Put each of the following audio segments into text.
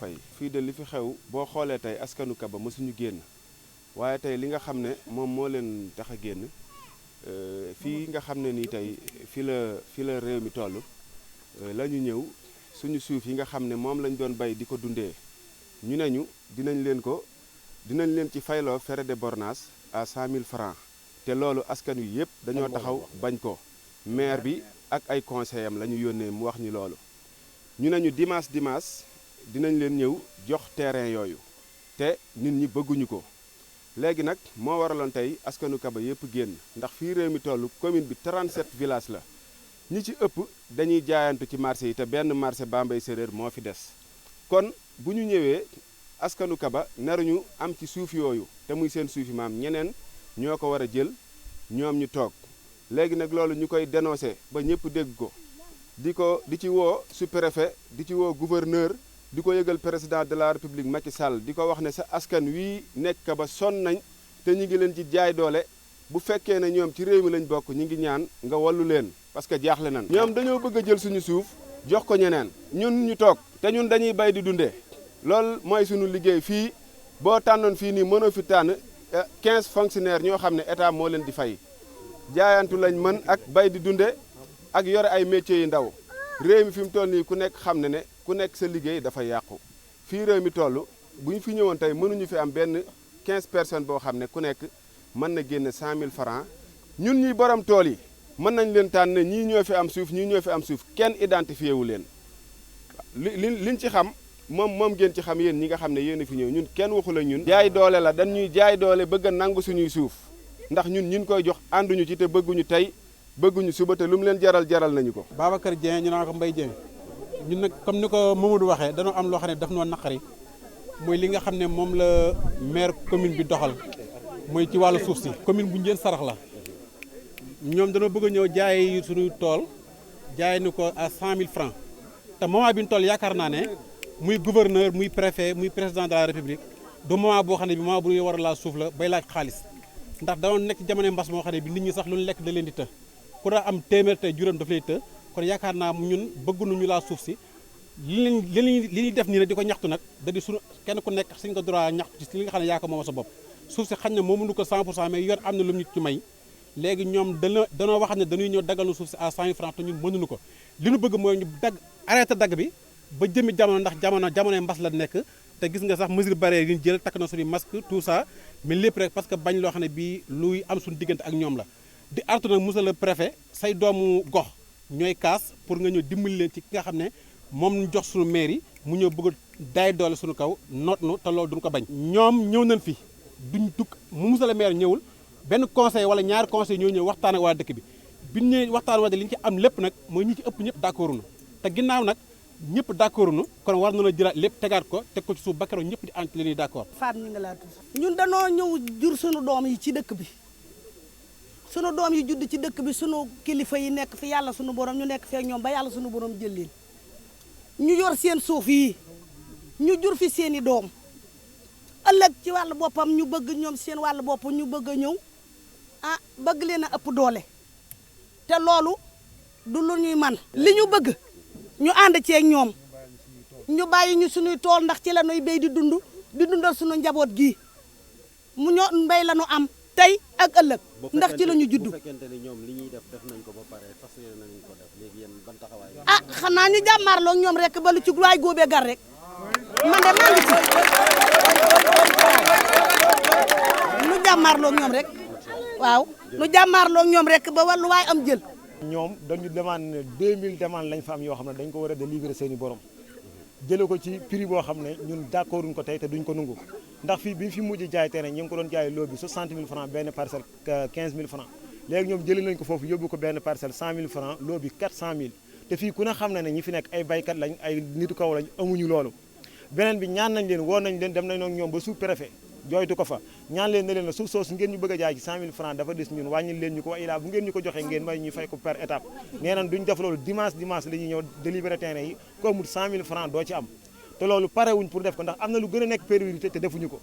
fay fii de li fi xew boo xoolee tey askanu Kaba mësuñu génn waaye tey li nga xam ne moom moo leen tax a génn fii nga xam ne nii tey fi la réew mi toll la ñu ñëw suñu suuf yi nga xam ne moom lañ doon bay di ko dundee ñu ne ñu dinañ leen ci fayloo frais de bornage à 100 000 francs te loolu askan wi yëpp dañoo taxaw bañ ko maire bi ak ay conseillers am la ñu yónnee mu wax ñu loolu ñu ne ñu dimanche dinañ leen ñëw jox terrain yooyu te nit ñi bëgguñu ko léegi nag moo waraloon tey askanu Kaba yëpp génn ndax fii réew mi toll commune bi 37 villages la ñi ci ëpp dañuy jaayantu ci marché yi te benn marché Bambey Séréer moo fi des kon bu ñu ñëwee askanu Kaba naruñu am ci suuf yooyu te muy seen suufi maam ñeneen ñoo ko war a jël ñoom ñu toog léegi nag loolu ñu koy dénoncé ba ñëpp dégg ko di ci woo sous-préfet di ci woo gouverneur di ko yëgal président de la république Macky Sall di ko wax ne sa askan wii nekk Kaba sonn nañ te ñu ngi leen ci jaay doole bu fekkee ne ñoom ci réew mi lañ bokk ñu ngi ñaan nga wallu leen parce que jaaxle nañ ñoom dañoo bëgg a jël suñu suuf jox ko ñeneen ñun ñu toog te ñun dañuy bay di dundee loolu mooy suñu liggéey fii boo tànnoon fii nii mënoo fi tànn 15 fonctionnaires ñoo xam ne état moo leen di fay jaayantu lañ mën ak bay di dunde ak yore ay métiers yu ndaw réew mi fi mu toll nii ku nekk xam ne ku nekk sa liggéey dafa yàqu fii réew mi toll bu ñu fi ñëwoon tey mënuñu fi am benn 15 personnes boo xam ne ku nekk mën na génne 100 000 francs ñun ñi borom tool yi mën nañ leen tànn ne ñii ñoo fi am suuf ñii ñoo fi am suuf kenn identifié wu leen liñ ci xam moom ngeen ci xam yéen ñi nga xam ne yéen a fi ñëw ñun kenn waxu la ñun jaay doole la dañ ñuy jaay doole bëgg a nangu suñuy suuf ndax ñun koy jox ànduñu ci te bëgguñu tey bëgguñu suba te lu mu leen jaral nañu ko. Babacar Dieng ñu naan ko Mbaye Dieng ñun nag comme ni ko Mamadou waxee dañoo am loo xam ne daf noo naqari mooy li nga xam ne moom la maire commune bi doxal mooy ci wàllu suuf si. commune bu Ndiéyène Sarax la ñoom dañoo bëgg a ñëw jaay suñuy tool jaay ni ko à 100 000 francs te moment bi ñu toll yaakaar naa ne muy gouverneur muy préfet muy président de la république du moment boo xam ne bi moment bu ñu war a laal suuf la bay laaj xaalis ndax danoon nekk ci jamono mbas moo xam ne bi nit ñi sax lu ñu lekk da leen di të ku daa am téeméer tey juróom daf lay të kon yaakaar naa ñun bëgguñu ñu laa suuf si li ñuy def nii nag di ko ñaxtu nag da di suñu kenn ku nekk suñ ko droit ñaxtu ci li nga xam ne yaa ko moom sa bopp suuf si xañ na moomuñu ko 100% mais yoon am na lu ñu ci may léegi ñoom danoo wax ne dañuy ñëw daggal suuf si à 100 000 francs te ñun mënuñu ko li ñu bëgg mooy ñu arrêté dagg bi ba jëmi jamono ndax jamonoy mbas la nekk te gis nga sax mesure barrière yi ñu jël takk na suñu masque tout ça mais lépp rek parce que bañ loo xam ne bii luy am suñu diggante ak ñoom la di artu nag monsieur le préfet say doomu gox ñooy kaas pour nga ñëw dimbali leen ci ki nga xam ne moom ñu jox suñu maire yi mu ñëw bëgg daay doole suñu kaw noot nu te loolu duñ ko bañ ñoom ñëw nañ fi duñ dugg mu monsieur le maire ñëwul benn conseil wala ñaari conseil ñoo ñëw waxtaan ak waa dëkk bi biñ ñëwee waxtaan wa li ñu ci am lépp nag mooy ñi ci ëpp ñëpp d'accord na te ginnaaw nag ñëpp d'accord nu kon war na la jëlaat lépp tegaat ko teg ko ci suuf ba keroog ñëpp di ànd ci li ñuy d'accord. Fatou ñu ngi laa tudd. ñun danoo ñëw jur sunu doom yi ci dëkk bi sunu doom yi judd ci dëkk bi sunu kilifa yi nekk fi yàlla sunu borom ñu nekk fee ñoom ba yàlla sunu borom jël leen ñu yor seen suuf yi ñu jur fi seeni doom ëllëg ci wàllu boppam ñu bëgg ñoom seen wàllu bopp ñu bëgg a ñëw bëgg leen a ëpp doole te loolu du lu ñuy man li ñu bëgg. ñu ànd ceeg ñoom ñu bàyyi ñu suñuy tool ndax ci la ñuy béy di dundal suñu njaboot gi mu ñoo mbéy la ñu am tey ak ëllëg ndax ci la ñu judd. bu fekkente ne ñoom li ñuy def nañ ko ba pare fas yéene nañ ko def léegi yéen ban taxawaay. xanaa ñu jàmmaarloo ak ñoom rek ba lu ci waay góobee gar rek man de maa ngi ci ñu jàmmaarloo ak ñoom rek waaw ñu jàmmaarloo ak ñoom rek ba wàllu waay am jël. ñoom dañu demande ne 2000 demande lañ fa am yoo xam ne dañ ko war a délivrer seen i borom jële ko ci prix boo xam ne ñun d'accorduñ ko tey te duñ ko nungu ndax fii bi ñu fi mujj jaay terrain ñu ngi ko doon jaay loo bi 60 000 francs benn parcelle 15 000 francs léegi ñoom jëlee nañ ko foofu yóbbu ko benn parcelle 100 000 francs loo bi 400 000 te fii ku ne xam na ne ñi fi nekk ay baykat lañ ay nitu kaw lañ amuñu loolu beneen bi ñaan nañ leen woo nañ leen dem nañ ak ñoom ba sous-préfet jooytu ko fa ñaan leen ne leen la suuf soosu ngeen ñu bëgg a jaay ci 100 000 francs dafa des ñun wàññil leen ñu ko wa ilaa bu ngeen ñu ko joxee ngeen may ñu fay ko par étape nee nañ duñ def loolu dimanche la ñuy ñëw délibéré terrain yi ko amul 100 000 francs doo ci am te loolu parewuñ pour def ko ndax am na lu gën a nekk priorité te defuñu ko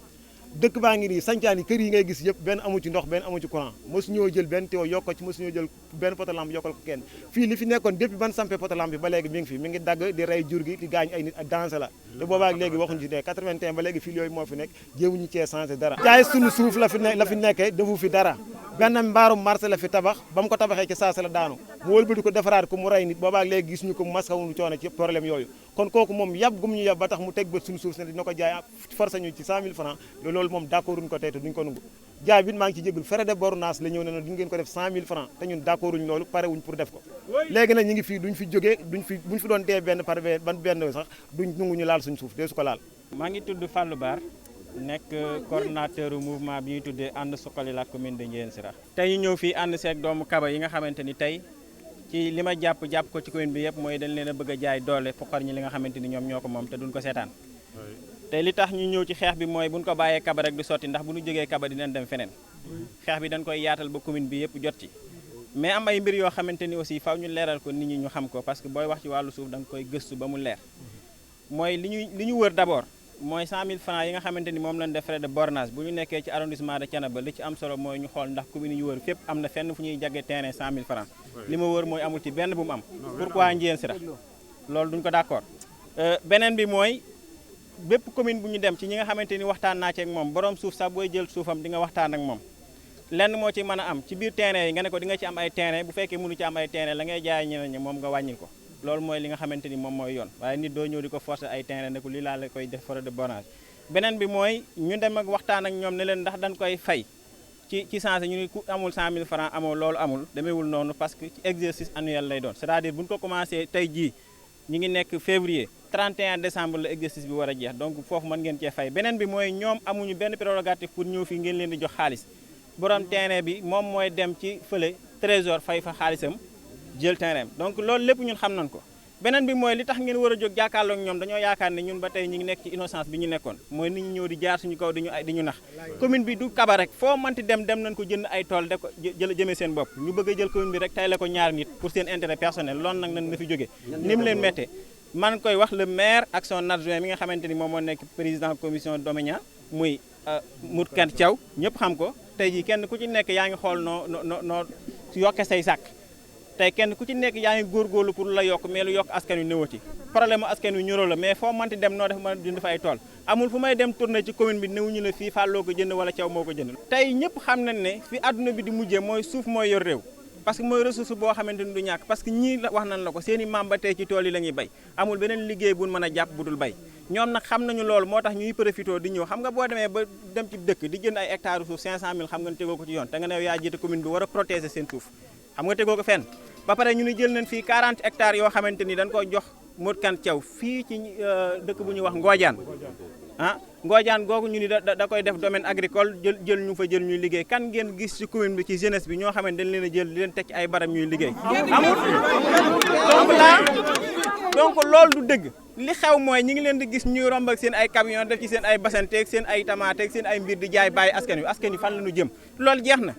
dëkk baa ngi nii sancaan yi kër yi ngay gis yëpp benn amu ci ndox benn amu ci courant mosu ñoo jël benn tuyau yokk ko ci mosu ñoo jël benn poto lampe yokkal ko kenn fii li fi nekkoon depuis ban sampé poto lampe bi ba léegi mi ngi fi mi ngi dagg di rey jur gi di gaañ ay nit ak danger la te boobaak léegi waxuñu ci dee 81 ba léegi fii yooyu moo fi nekk jéemuñu cee changé dara jaay suñu suuf la fi nekkee defu fi dara benn mbaarum marché la fi tabax ba mu ko tabaxee ci saasa la daanu mu wëlbati ko defaraat ko mu rey nit boobaak léegi gisuñu ko mu maskawuñu coono ci problème yooyu kon kooku moom yab gum ñu yab ba tax mu teg bët suñu suuf si ne dina ko jaay forcé ñu ci 100 000 francs loolu moom d'accorduñ ko tey te duñ ko nungu jaay bi maa ngi ci jégul frais de bornage la ñëw ne duñ ngeen ko def 100 000 francs te ñun d'accorduñ loolu pare wuñ pour def ko léegi nag ñu ngi fii duñ fi jógee buñ fi doon dee benn par benn sax duñ nungu ñu laal suñu suuf dee su ko laal maa ngi tudd Fallou Bar nekk coordonnateur mouvement bi ñuy tuddee ànd suqali la commune de Ndiéyène Sirakh tey ñu ñëw fii ànd seeg doomu Kaba yi nga xamante ni tey ci li ma jàpp ko ci commune bi yëpp mooy dañ leen a bëgg a jaay doole foqar ñi li nga xamante ni ñoom ñoo ko moom te duñ ko seetaan te li tax ñu ñëw ci xeex bi mooy buñ ko bàyyee Kaba rek du sotti ndax bu ñu jógee Kaba dinañ dem feneen xeex bi dañ koy yaatal ba commune bi yëpp jot ci mais am ay mbir yoo xamante ni aussi faaw ñu leeral ko nit ñi ñu xam ko parce que booy wax ci wàllu suuf da nga koy gëstu ba mu leer mooy li ñu wër d'abord mooy 100 000 francs yi nga xamante ni moom lañ def frais de bornage bu ñu nekkee ci arrondissement de Thiénaba li ci am solo mooy ñu xool ndax commune yi ñu wër fépp am na fenn fu ñuy jaggee terrain 100 000 francs li ma wër mooy amul ci benn bu mu am pourquoi Ndiéyène Sirakh loolu duñ ko d'accord beneen bi mooy bépp commune bu ñu dem ci ñi nga xamante ni waxtaan naa ci ak moom borom suuf sax booy jël suufam di nga waxtaan ak moom lenn moo ci mën a am ci biir terrain yi nga ne ko di nga ci am ay terrain bu fekkee mënu ci am ay terrain la ngay jaay ñeneen ñi moom nga wàññil ko loolu mooy li nga xamante ni moom mooy yoon waaye nit doo ñëw di ko forcer ay terrain ne ko lii laa la koy def frais de bornage beneen bi mooy ñu dem ak waxtaan ak ñoom ne leen ndax dañ koy fay ci sensé ñu ni ku amul 100 000 francs amoo loolu amul demeewul noonu parce que ci exercice annuel lay doon c'est-à-dire bu ñu ko commencé tey jii ñu ngi nekk février 31 décembre la exercice bi war a jeex donc foofu mën ngeen cee fay beneen bi mooy ñoom amuñu benn prérogative pour ñëw fii ngeen leen di jox xaalis borom terrain bi moom mooy dem ci fële trésor fay fa xaalisam jël terrain donc loolu lépp ñun xam nañ ko beneen bi mooy li tax ngeen war a jóg jàkkaarloog ñoom dañoo yaakaar ne ñun ba tey ñu ngi nekk ci innocence bi ñu nekkoon mooy nit ñi ñëw di jaar suñu kaw di ñu nax commune bi du Kaba rek foo manti dem nañ ko jënd ay tool de ko jëmee seen bopp ñu bëgg a jël commune bi rek tay la ko ñaar nit pour seen intérêt personnel loolu nag nañ na fi jóge ni mu leen méttee man koy wax le maire ak son adjoint mi nga xamante ni moom moo nekk président commission domaniale muy Mourkane Thiaw ñëpp xam ko tey jii kenn ku ci nekk yaa ngi xool noo yokke say sàkk tey kenn ku ci nekk yaa ngi góorgóorlu pour la yokk mais lu yokk askan wi néewati problème askan wi ñoroo la mais foo manti dem noo def mën a dund fa ay tool amul fu may dem tourné ci commune bi néewuñu la fii Falloo ko jënd wala Thiaw moo ko jënd tey ñëpp xam nañ ne fi àdduna bi di mujjee mooy suuf mooy yor réew parce que mooy ressource boo xamante ni du ñàkk parce que ñii wax nañ la ko seen i maam ba tey ci tool yi la ñuy bay amul beneen liggéey buñ mën a jàpp bu dul bay ñoom nag xam nañu loolu moo tax ñuy profité di ñëw xam nga boo demee ba dem ci dëkk di jënd ay hectares suuf 500 000 xam nga ne tegoo ko ci yoon te nga ne yaa jiite commune bi war a protéger seen suuf xam nga tegoo ko fenn ba pare ñu ni jël nañ fii 40 hectares yoo xamante ni dañ ko jox Mourkane Thiaw fii ci dëkk bu ñuy wax Ngodiane Ngodiane googu ñu ni da koy def domaine agricole jël ñu fa jël ñuy liggéey kan ngeen gis ci commune bi ci jeunesse bi ñoo xam ne dañ leen a jël di leen teg ci ay barab ñuy liggéey amul donc loolu du dëgg li xew mooy ñi ngi leen di gis ñuy romb ak seen ay camion def ci seen ay basanteeg seen ay tamateeg seen ay mbir di jaay bàyyi askan wi fan la ñu jëm loolu jeex na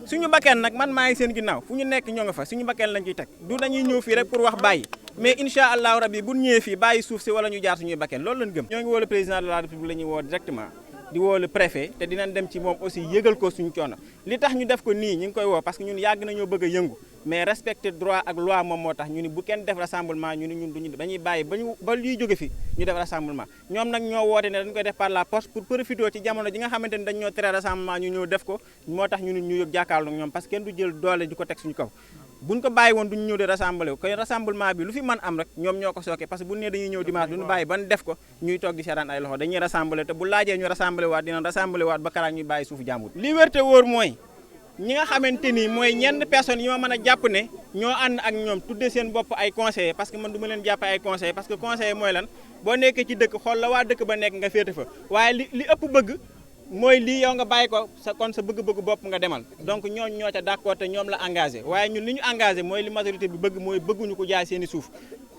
suñu bakkeen nag man maa ngi seen ginnaaw fu ñu nekk ñoo nga fa suñu bakkeen lañ ciy teg du dañuy ñëw fii rek pour wax bàyyi mais incha allahu rabbi bu ñëwee fii bàyyi suuf si wala ñu jaar suñuy bakkeen loolu lañ gëm ñoo ngi woo le président de la république la ñuy woo directement di woo le préfet te dinañ dem ci moom aussi yëgal ko suñu coono li tax ñu def ko nii ñu ngi koy woo parce que ñun yàgg nañoo bëgg a yëngu mais respecter droit ak loi moom moo tax ñu ni bu kenn def rassemblement ñu ni ñun duñu dañuy bàyyi ba liy jóge fi ñu def rassemblement ñoom nag ñoo woote ne dañ koy def par la poste pour profiter ci jamono ji nga xamante ni dañ ñoo tere rassemblement ñu ñëw def ko moo tax ñu ni ñu yëg jàkkaarloo ñoom parce que kenn du jël doole di ko teg suñu kaw buñ ko bàyyi woon duñu ñëw di rassembler wu koy rassemblement bi lu fi mën am rek ñoom ñoo ko sooke parce que bu ne dañuy ñëw dimanche duñu bàyyi ban def ko ñuy toog di seetaan ay loxo dañuy rassembler te bu laajee ñu rassembler waat dinañ rassembler waat ba karaak ñuy bàyyi suufu jàmbur li wér te wóor mooy ñi nga xamante ni mooy ñenn personnes yi ma mën a jàpp ne ñoo ànd ak ñoom tudde seen bopp ay conseillers parce que man du ma leen jàppe ay conseillers parce que conseiller mooy lan boo nekkee ci dëkk xool la waa dëkk ba nekk nga féete fa waaye li ëpp bëgg mooy lii yow nga bàyyi ko sa bëgg-bëgg bopp nga demal donc ñooñu ñoo ca d'accord te ñoom la engagé waaye ñun li ñu engagé mooy li majorité bi bëgg mooy bëgguñu ko jaay seen i suuf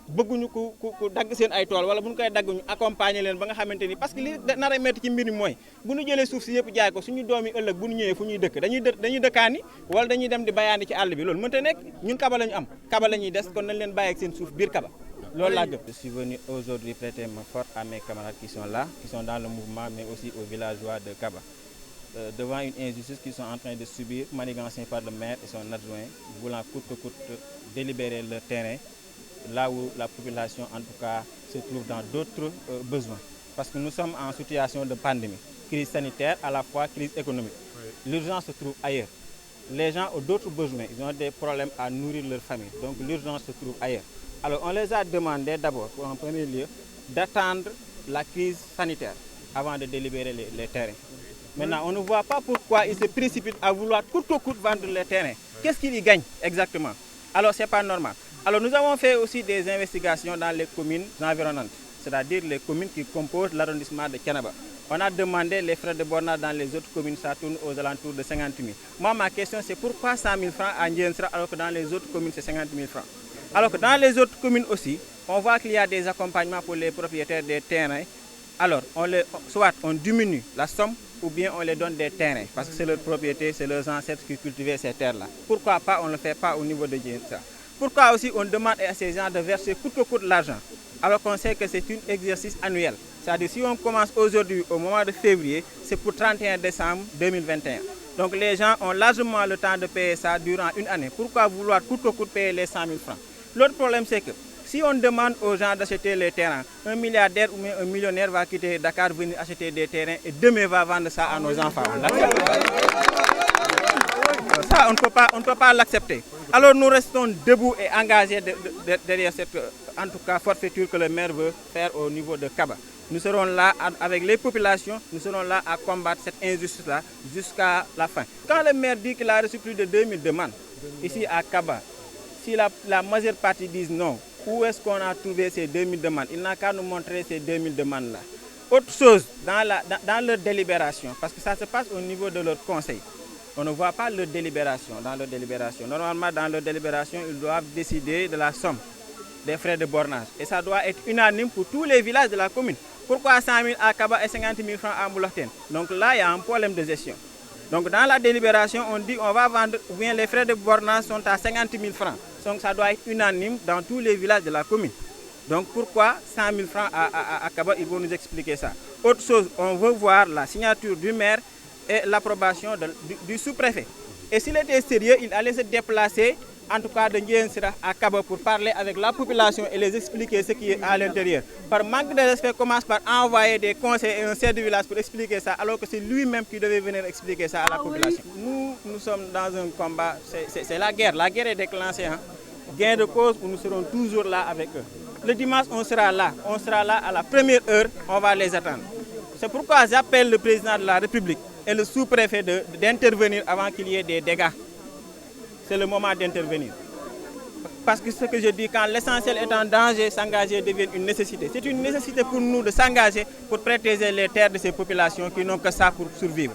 bëgguñu ku dagg seen ay tool wala bu ñu koy dagg ñu accompagner leen ba nga xamante ni parce que li nar a métti ci mbir mi mooy bu ñu jëlee suuf si yëpp jaay ko suñu doom yi ëllëg bu ñu ñëwee fu ñuy dëkk dañuy dëkkaani wala dañuy dem di bayaani ci àll bi loolu mënta nekk ñun Kaba la ñu am Kaba la ñuy des kon nañ leen bàyyi ak seen suuf biir Kaba Je suis venu aujourd'hui prêter ma force à mes camarades qui sont là, qui sont dans le mouvement, mais aussi aux villageois de Kaba. Devant une injustice qu'ils sont en train de subir, manigancés par le maire et son adjoint, voulant coûte que coûte délibérer leur terrain, là où la population en tout cas se trouve dans d'autres besoins. Parce que nous sommes en situation de pandémie, crise sanitaire, à la fois crise économique. L'urgence se trouve ailleurs. Les gens ont d'autres besoins, ils ont des problèmes à nourrir leur famille, donc l'urgence se trouve ailleurs. Alors on les a demandé d'abord, en premier lieu, d'attendre la crise sanitaire avant de délibérer les terrains. Maintenant, on ne voit pas pourquoi ils se précipitent à vouloir coûte que coûte vendre les terrains. Qu'est-ce qu'ils y gagnent exactement? Alors ce n'est pas normal. Alors nous avons fait aussi des investigations dans les communes environnantes, c'est-à-dire les communes qui composent l'arrondissement de Thiénaba. On a demandé les frais de bornage dans les autres communes, ça tourne aux alentours de 50 000. Moi, ma question, c'est pourquoi 100 000 francs à Ndiensra alors que dans les autres communes, c'est 50 000 francs? Alors que dans les autres communes aussi, on voit qu'il y a des accompagnements pour les propriétaires des terrains. Alors, soit on diminue la somme ou bien on les donne des terrains parce que c'est leur propriété, c'est leurs ancêtres qui cultivaient ces terres-là. Pourquoi pas on ne le fait pas au niveau de Ndiensra? Pourquoi aussi on demande à ces gens de verser coûte que coûte l'argent alors qu'on sait que c'est un exercice annuel? C'est-à-dire si on commence aujourd'hui au mois de février, c'est pour 31 décembre 2021. Donc les gens ont largement le temps de payer ça durant une année. Pourquoi vouloir coûte que coûte payer les 100 000 francs? L'autre problème c'est que si on demande aux gens d'acheter les terrains, un milliardaire ou un millionnaire va quitter Dakar, venir acheter des terrains et demain va vendre ça à nos enfants. Ça, on ne peut pas l'accepter. Alors nous restons debout et engagés derrière cette, en tout cas, forfaiture que le maire veut faire au niveau de Kaba. Nous serons là avec les populations, nous serons là à combattre cette injustice-là jusqu'à la fin. Quand le maire dit qu'il a reçu plus de 2000 demandes ici à Kaba, si la majeure partie disent non, où est-ce qu'on a trouvé ces 2000 demandes? Il n'a qu'à nous montrer ces 2000 demandes-là. Autre chose, dans leur délibération, parce que ça se passe au niveau de leur conseil, on ne voit pas leur délibération, dans leur délibération. Normalement, dans leur délibération, ils doivent décider de la somme des frais de bornage. Et ça doit être unanime pour tous les villages de la commune. Pourquoi 100 000 à Kaba et 50 000 francs à Moulakten? Donc là, il y a un problème de gestion. Donc dans la délibération, on dit on va vendre, ou bien les frais de bornage sont à 50 000 francs. Donc ça doit être unanime dans tous les villages de la commune. Donc pourquoi 100 000 francs à Kaba? Ils vont nous expliquer ça. Autre chose, on veut voir la signature du maire et l'approbation du sous-préfet. Et s'il était sérieux, il allait se déplacer, en tout cas de Ndiensra à Kaba, pour parler avec la population et les expliquer ce qui est à l'intérieur. Par manque de respect, commence par envoyer des conseils et un chef de village pour expliquer ça, alors que c'est lui-même qui devait venir expliquer ça à la population. Nous sommes dans un combat, c'est la guerre. La guerre est déclenchée. Hein? Gain de cause, où nous serons toujours là avec eux. Le dimanche, on sera là à la première heure, on va les attendre. C'est pourquoi j'appelle le président de la République et le sous-préfet d'intervenir avant qu'il y ait des dégâts. C'est le moment d'intervenir. Parce que ce que je dis, quand l'essentiel est en danger, s'engager devient une nécessité. C'est une nécessité pour nous de s'engager pour protéger les terres de ces populations qui n'ont que ça pour survivre.